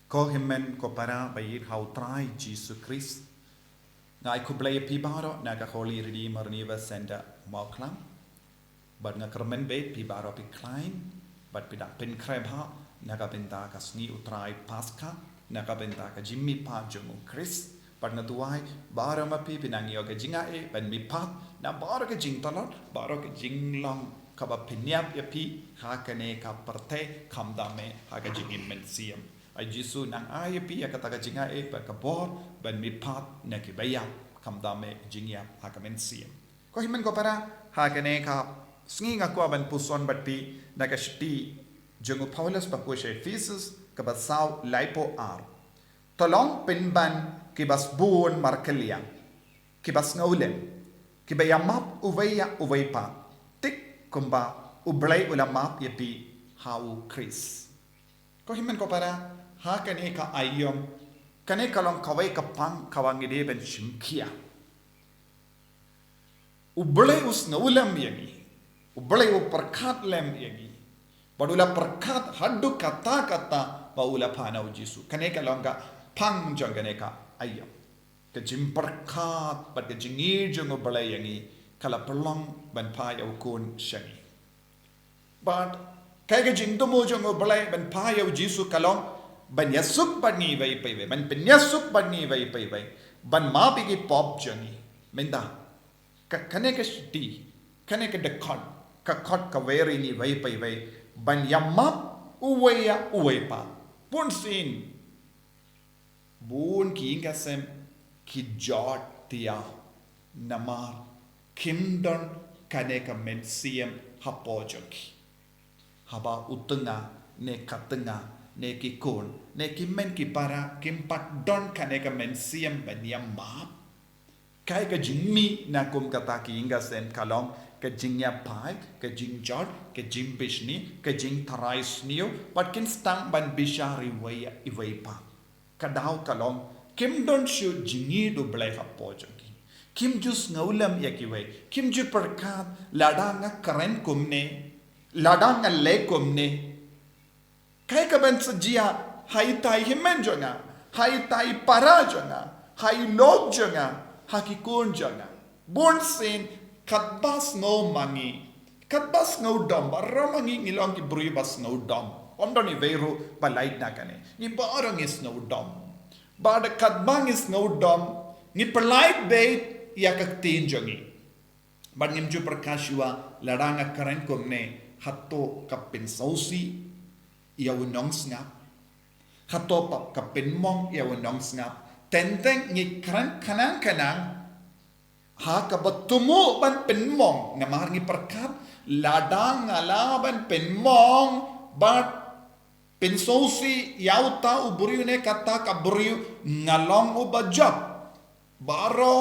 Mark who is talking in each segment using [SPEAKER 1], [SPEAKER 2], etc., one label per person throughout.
[SPEAKER 1] Ko himen ko para bayir how try Jesus Christ. Ngai ku blay pibaro naga holy redeemer niva senda moklam. But nga kermen be pibaro pi klein. But pidak pin krebha naga benta ka sni utrai pasca. Naga benta ka jimmi pa jungu Christ. But nga tuai baro mapi pinang yoga jinga e ben mi pat na baro ka jing talot baro ka jing long kaba pinyap ya pi hakane ka parte kamdame haga jingin men siam. Ai Jisu nang ai pi ya kata ka jinga e per ka bor ben mi pat na ki baya kamdame jingya haga men siam. Ko himen ko para hakane ka sngi nga ko ben puson bat pi na ka shti jungu Paulus pa ko she Ephesus ka ba saw laipo ar. Tolong pinban kibas buon markeliang kibas ngaulen kibayamap uvaya uvaypa tik kumba ublay ulamap yapi hau Chris ko himen ko para ha kane ka ayom kane kalong kaway kapang kawangide ben shimkia ublay us ngaulam yangi ublay u perkat lem yangi badula perkat haddu kata baula panau Jisu kane kalong ka pang jang kane ka ayam ke jimperkat bat ke jingi jungo balai yangi kala perlong ban pa yau kun shangi but kai ke jing tumu jungo balai ban pa yau Jisu kalong ban yasuk ban ni vai pai vai ban penyasuk ban ni vai pai vai ban ma pi ki pop jangi menda ka kane ke sti kane ke dekot ka khot ka veri ni vai pai vai ban yamap uwaya uwaipa pun sin Bun ki ingasem ki jot tia namar kimdon kaneka mensiam hapojoki haba utunga ne katunga ne ki kun ne ki men ki para kimpat don kaneka mensiam baniam map kai ka jingmi na kum kata ki ingasem kalong ka jingya pai ka jing jot ka jing bishni ka jing tharai snio pat kin stang ban bishari waya iwaipa kadau kalong kim don shu jingi do blai hapojoki kim jus ngaulam yakiwai kim ju perkat lada nga karen kumne lada nga le kumne kai ka ban sajia hai tai himen jonga hai tai para jonga hai log jonga hakikon jonga bon sin katbas no mangi katbas no dom baramangi ngilong ki brui bas no dom Omdoni veru balait na kane. Ni barang is no dom. Bada kadbang is no dom. Ni polite bait yakaktin jongi. Bad nimju perkashua ladanga karen kumne hato kapin sausi yawnong snap. Hato pap kapin mong yawnong snap. Tenteng ni karen kanang ha kabatumu ban pin mong namar ni perkat ladang alaban pin mong but Pinsosi yauta uburiu ne kata kaburiu ngalong ubajab baro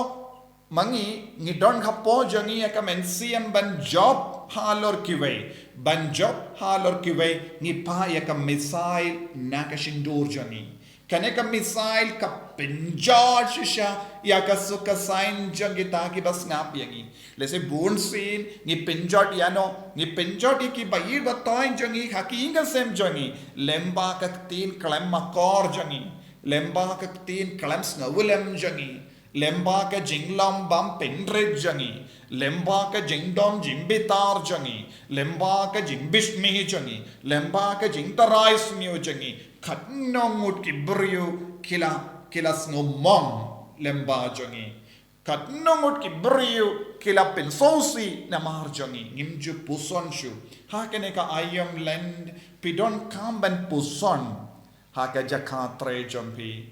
[SPEAKER 1] mangi ngidon kapo jangi ya kamensiam ban job halor kiwei ban job halor kiwei ngipa ya kamisail nakashindur jangi kane ka misail ka pinjot shisha ya ka suka sign jangi taki bas ngap yangi lese bun sin ni pinjot yano ni pinjot ki bayir batoin jangi haki inga sem jangi lemba ka tin klem makor jangi lemba ka tin klem snawulem jangi lemba ka jinglam bam pindred jangi lemba ka jingdom jimbitar jangi lemba ka jimbishmi jangi lemba ka jingtarai smio jangi Katnongut ki brio kila snowmom lemba jongi. Katnongut ki brio kila pensosi namar jongi. Ngimju puson shu. Hakene ka ayam land pidon kamban puson. Haka jakatre jompi.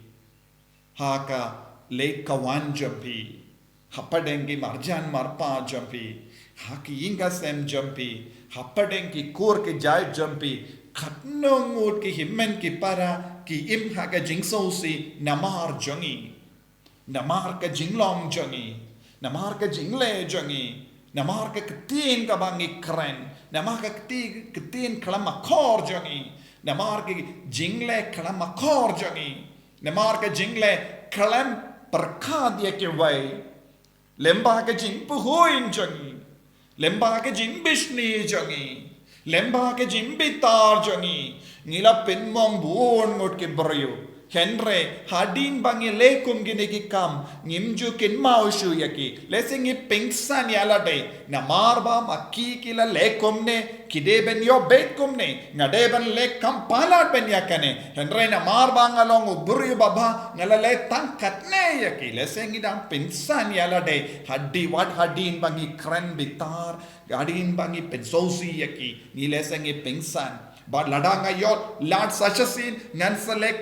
[SPEAKER 1] Haka lake kawan jompi. Hapadengi marjan marpa jompi. Haki inga sem jompi. Hapadengi kur ke jai jompi. Katnongut ki himmen ki para ki im haga jingso si namar jongi namar ka jinglom jongi namar ka jingle jongi namar ka ketin ka bangi kren namar ka ketin kalama kor jongi namar ka jingle kalama kor jongi namar ka jingle kalam perkad ya ke wai lemba ka jing puhoin jongi lemba ka jing bishni jongi Lemba ke jimbitar jangi. Ngila penmong buon ngot ke beryo. Henry hadin bangi lekum gini ki kam ngimju kin maushu yaki lesingi pingsan yala day na marba makki kila lekum ne kide ben yo betkum ne ngade ben lekam palat ben yakane Henry na marba ngalong uburi baba ngala le tangkat ne yaki lesingi dang pingsan yala day haddi wat hadin bangi kren bitar hadin bangi pensosi yaki ni lesingi pingsan But ladanga yot lad such a scene ngansale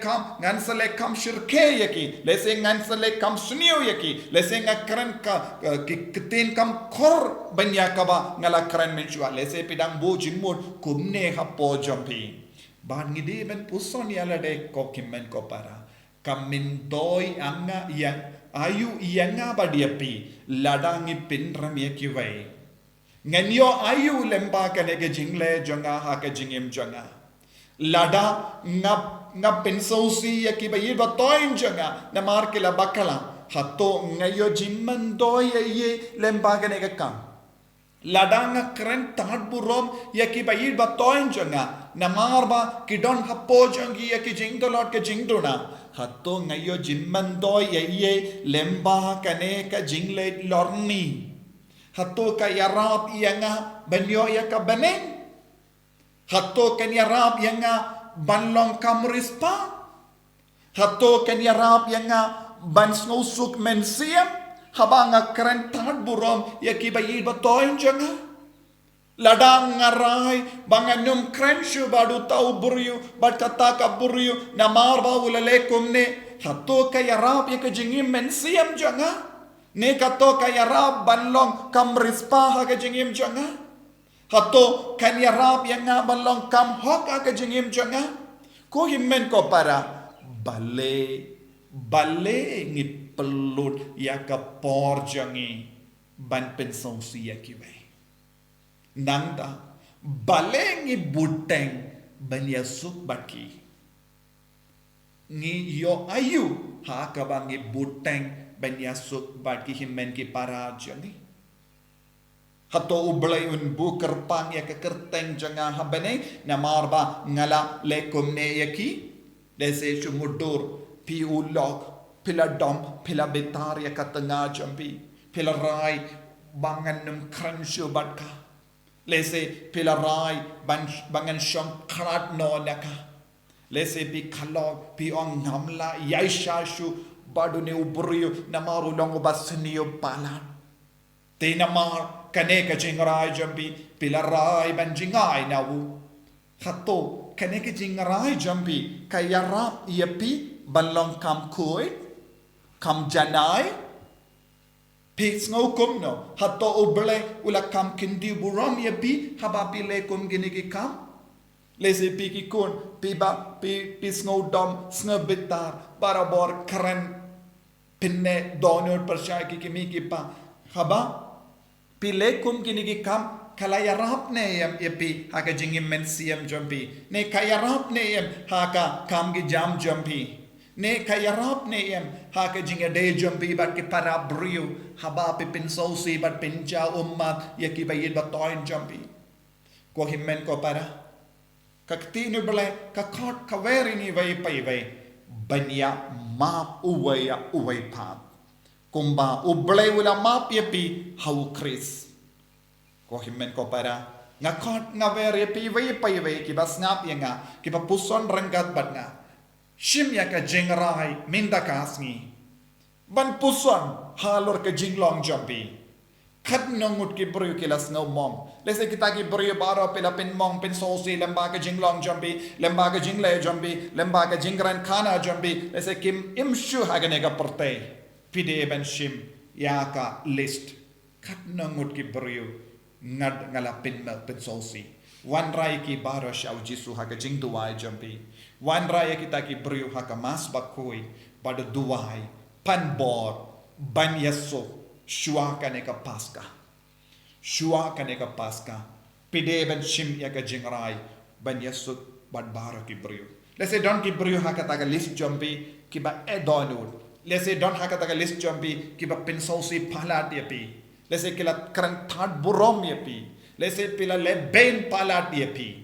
[SPEAKER 1] kam shirke yaki let's say ngansale kam sunio yaki let's say ngakran ka kitin kam khor banya kaba ngala kran menchua let's say pidang bo jingmod kumne hapo jampi but ngide ben puson yala de ko kimmen ko para kamin toy anga yang ayu yanga badiapi ladangi pinram yaki vai Nganyo ayu lemba kanege jingle jonga haka jingim jonga. Lada ngap pensosi yaki bayir batoin jonga na markila bakala. Hato ngayo jimman doy ye lemba kanege kam. Lada nga kren tad burom yaki bayir batoin jonga na marba kidon hapo jongi yaki jingdolot ke jingdona. Hato ngayo jimman doy ye lemba kanege jingle lorni. Hato ka yarab yanga banyo ya ka baneng. Hato kan yarab yanga banlong kamrispa. Hato kan yarab yanga ban snusuk mensiam. Habanga keren tad burom ya ki bayid batoin janga. Ladang ngarai banganum kren shu badu tau buryu bad kata ka buryu namar ba ulale kumne. Hato ka yarab ya ka jingim mensiam janga. Ne kato kaya rab banlong kam rispa ha ka jingim janga. Hato kan ya rab yang nga banlong kam hok ha ka jingim janga. Ko himmen ko para bale ngi pelut ya ka por jangi ban pensong siya kiwe. Nangda bale ngi buteng ban ya suk baki. Ngi yo ayu ha ka bangi buteng Banyasuk bagi himmen ki para jangi. Hato ublay un buker pang ya kekerteng janga habene namarba ngala lekum ne yaki. Dese sumudur pi ulok pila dom pila betar ya katanga jambi pila rai bangan num kranshu badka. Lese pila rai bangan shom krat no naka. Lese pi kalog pi ong namla yaishashu Badu ne uburiyo namaru longo basniyo palan. Te namar kane ka jingrai jambi pilarai ban jingai nawu. Hato kane ka jingrai jambi kayarap yapi banlong kam koi kam janai pis ngau kumno hato uble ula kam kindi buram yapi habapi le kum ginigi kam. Lese pi ki kun pi ngau dom snabitar barabor keren pinne donor percaya kimi kipa haba pilekum kini ki kam kalaya rap ne yam epi haka jingim mensiam jampi ne kaya rap ne yam haka kam ki jam jampi ne kaya rap ne yam haka jinga de jampi bat ki para brio haba pe pinsosi bat pinja ummat yaki bayid batoin jampi ko himmen ko para kaktinu bele kakot kaweri ni vai pai vai banya map uway pap kumba ublay wala map yapi hau kris ko himmen ko para ngakot ngawer yapi way kibas ngap yanga kiba puson renggat bat nga shim ya ka jingrai minda kasngi ban puson halor ka jinglong jampi khat nongut ki bru kilas no mom lese kita ki bru baro pela pin mong pin sosi lemba ka jinglong jambi lemba ka jingle jambi lemba ka jingran khana jambi lese kim imshu hagane ka porte pide ben shim ya ka list khat nongut ki bru ngad ngala pin sosi wan rai ki baro shau jisu haga jing duai jambi wan rai kita ki bru haka mas bakoi pada duai pan bor ban yaso Shua kaneka paska pide ben shim ya ka jingrai ban yasuk bad bara ki brio let's say don ki brio hakata ka list jambi ki ba edonur let's say don hakata ka list jambi ki ba pensosi phalat yapi let's say kila kran thad burom yapi lese pila le ben palat pi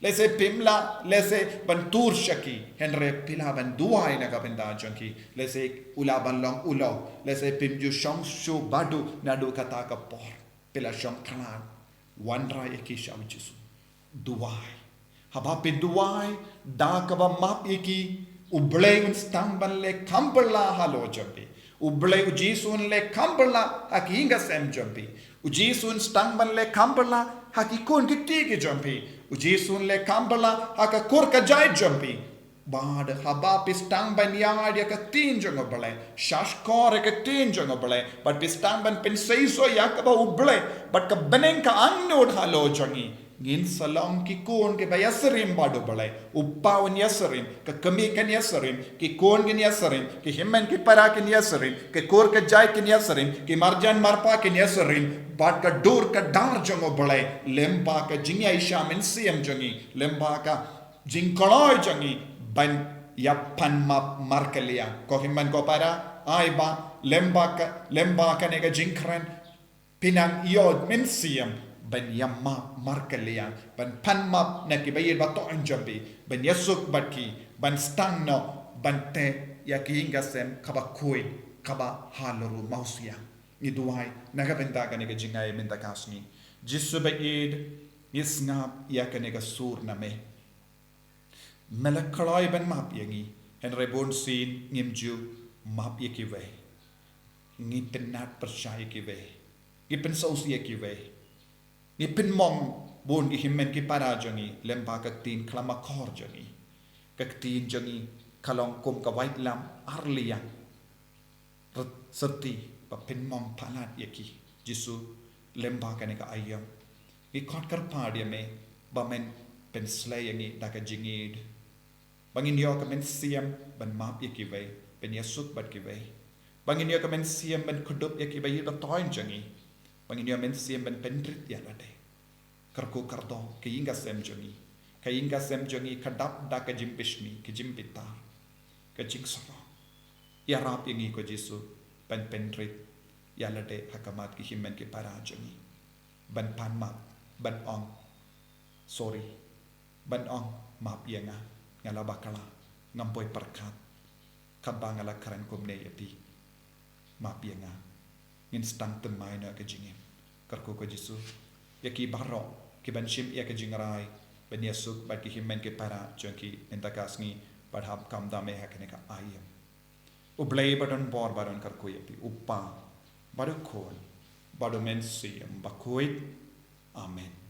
[SPEAKER 1] lese pimla lese bantur shaki henre pila ban duai na kabenda janki lese ula ban long ulo lese pim ju shong shu badu nadu kata ka por pila shong kanan wandra eki shaw jisu duai haba pe duai da ka ba map eki ublei un stang ban le kampala halo jampi ublei u jisun le kampala hakinga sem jampi u jisun stang ban le kampala hakikon kitike jampi u jisun le kampala haka kurka jai jampi bad haba pistang ban yard ya ka tin jongo bale shashkor ka tin jongo bale but pistang ban penseiso yakaba ublei but ka benenka annod halo jangi ngin salam ki kon ke bayasarim badu balai uppawan yasarim ke kami kan yasarim ki kon kin yasarim ki himmen ki para kin yasarim ke kor ke jai kin yasarim ki marjan marpa kin yasarim bat ka dur ka dar jango balai lemba ka jingya isha men siam jangi lemba ka jingkoloi jangi ban yapan map markelia ko himmen ko para ai ba lemba ka nega jingkran pinang iod men siam ban yamma markalian ban panmap na ki bayir bato anjambi ban yasuk batki ban stangno ban te yakinga sem kaba koi kaba halaru mausia ni duai naga benda ka nega jingai minda kasni jisu bayid isngap yakanega sur na me melakhloi ban map yangi en rebon sin ngimju map yakiwe ngi penat percaya kiwe ngi pensausia kiwe ni pin mong bon ki himmen ki para jangi lemba ka tin klama khor jangi ka tin jangi kalong kom ka white lam arlia sati pa pin mong palat yaki jisu lemba ka ne ka ayam ki khot kar padia me ba men pen slay yangi da ka jingid bangin yo ka men siam ban map yaki ve pen yasuk bat ki ve bangin yo ka men siam ban kudup yaki ve da toin jangi bangin yo men siam ban pendrit ya lade karko kardo ke inga sem jangi kadap da ka jimpishni ke jimpita ka jingsara ya rap yangi ko jisu ban pendrit ya lade hakamat ki himmen ke para jangi ban pan map ban ong sorry ban ong map yanga ngala bakala ngampoi perkat kabangala karen kumne yapi map yanga ngin stang temai na ke jingim karko ko jisu yaki baro ki ban shim ya ke jingrai ban yasuk ba ki himmen ke para jonki entakasngi padhap kam dame hakne ka ayam ublei badon bor baron kar ko yapi uppa badu khol badu men siyam bakoi amen